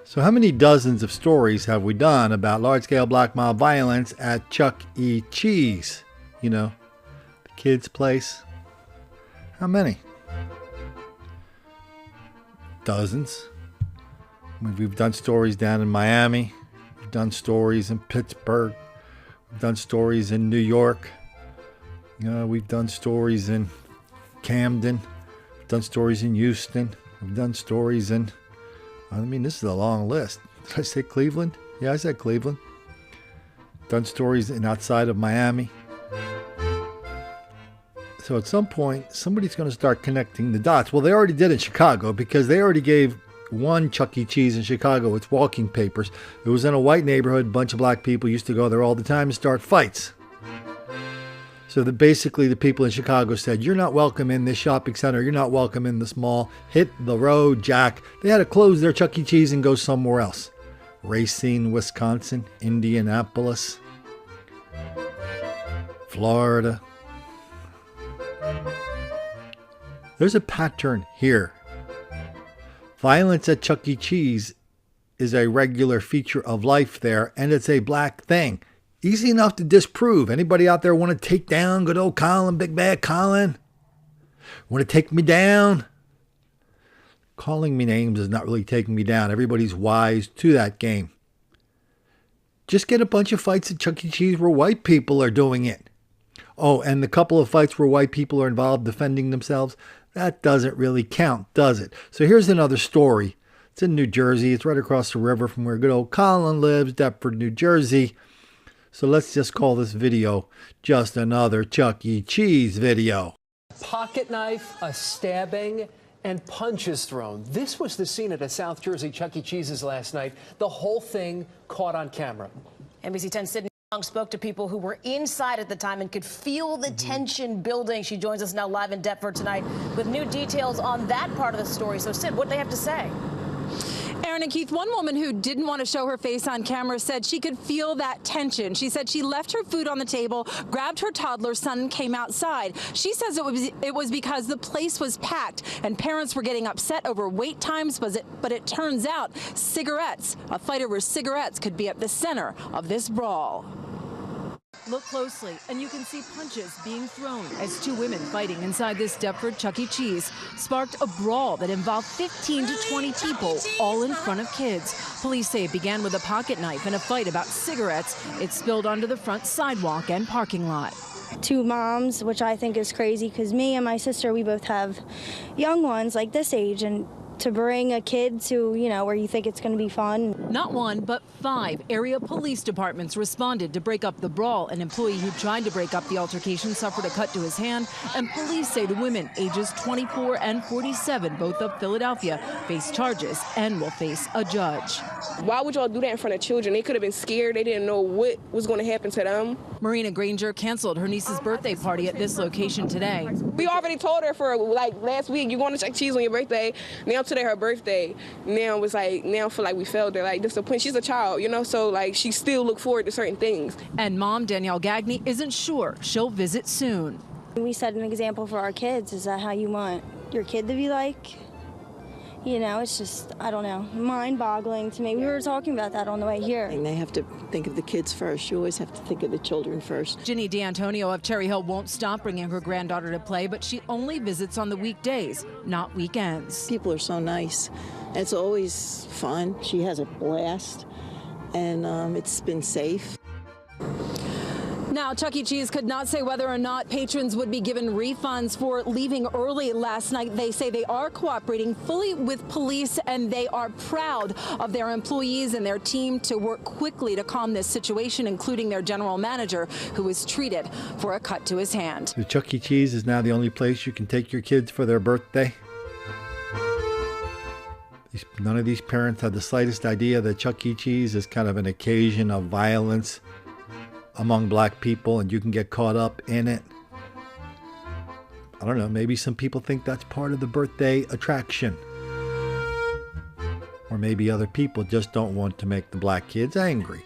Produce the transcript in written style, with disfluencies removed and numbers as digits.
So how many dozens of stories have we done about large-scale black mob violence at Chuck E. Cheese? You know, the kids' place. How many? Dozens. We've done stories down in Miami. We've done stories in Pittsburgh. We've done stories in New York. We've done stories in Camden. We've done stories in Houston. We've done stories in... this is a long list. Did I say Cleveland? Yeah, I said Cleveland. Done stories in outside of Miami. So at some point, somebody's going to start connecting the dots. Well, they already did in Chicago because they already gave one Chuck E. Cheese in Chicago its walking papers. It was in a white neighborhood. A bunch of black people used to go there all the time and start fights. So basically the people in Chicago said, you're not welcome in this shopping center. You're not welcome in this mall. Hit the road, Jack. They had to close their Chuck E. Cheese and go somewhere else. Racine, Wisconsin, Indianapolis, Florida. There's a pattern here. Violence at Chuck E. Cheese is a regular feature of life there, and it's a black thing. Easy enough to disprove. Anybody out there want to take down good old Colin, big bad Colin? Want to take me down? Calling me names is not really taking me down. Everybody's wise to that game. Just get a bunch of fights at Chuck E. Cheese where white people are doing it. Oh, and the couple of fights where white people are involved defending themselves, that doesn't really count, does it? So here's another story. It's in New Jersey. It's right across the river from where good old Colin lives, Deptford, New Jersey. So let's just call this video just another Chuck E. Cheese video. Pocket knife, a stabbing, and punches thrown. This was the scene at a South Jersey Chuck E. Cheese's last night. The whole thing caught on camera. NBC 10 Sydney spoke to people who were inside at the time and could feel the tension building. She joins us now live in Deptford tonight with new details on that part of the story. So Sid, what do they have to say? Aaron and Keith, one woman who didn't want to show her face on camera said she could feel that tension. She said she left her food on the table, grabbed her toddler son, and came outside. She says it was because the place was packed and parents were getting upset over wait times, but it turns out a fight over cigarettes could be at the center of this brawl. Look closely, and you can see punches being thrown as two women fighting inside this Deptford Chuck E. Cheese sparked a brawl that involved 15 to 20 people, all in front of kids. Police say it began with a pocket knife and a fight about cigarettes. It spilled onto the front sidewalk and parking lot. Two moms, which I think is crazy because me and my sister, we both have young ones like this age, and to bring a kid to, where you think it's going to be fun. Not one, but 5 area police departments responded to break up the brawl. An employee who tried to break up the altercation suffered a cut to his hand, and police say the women, ages 24 and 47, both of Philadelphia, face charges and will face a judge. Why would y'all do that in front of children? They could have been scared. They didn't know what was going to happen to them. Marina Granger canceled her niece's birthday party at this location today. We already told her for last week, you're going to Chuck E. Cheese on your birthday. Now today her birthday. Now it's now feel like we failed her. Disappointed. She's a child, so she still look forward to certain things. And mom Danielle Gagney isn't sure she'll visit soon. We set an example for our kids. Is that how you want your kid to be like? It's just, I don't know, mind-boggling to me. We were talking about that on the way here. And they have to think of the kids first. You always have to think of the children first. Ginny D'Antonio of Cherry Hill won't stop bringing her granddaughter to play, but she only visits on the weekdays, not weekends. People are so nice. It's always fun. She has a blast, and it's been safe. Now, Chuck E. Cheese could not say whether or not patrons would be given refunds for leaving early last night. They say they are cooperating fully with police, and they are proud of their employees and their team to work quickly to calm this situation, including their general manager, who was treated for a cut to his hand. The Chuck E. Cheese is now the only place you can take your kids for their birthday. None of these parents had the slightest idea that Chuck E. Cheese is kind of an occasion of violence among black people, and you can get caught up in it. I don't know, maybe some people think that's part of the birthday attraction. Or maybe other people just don't want to make the black kids angry.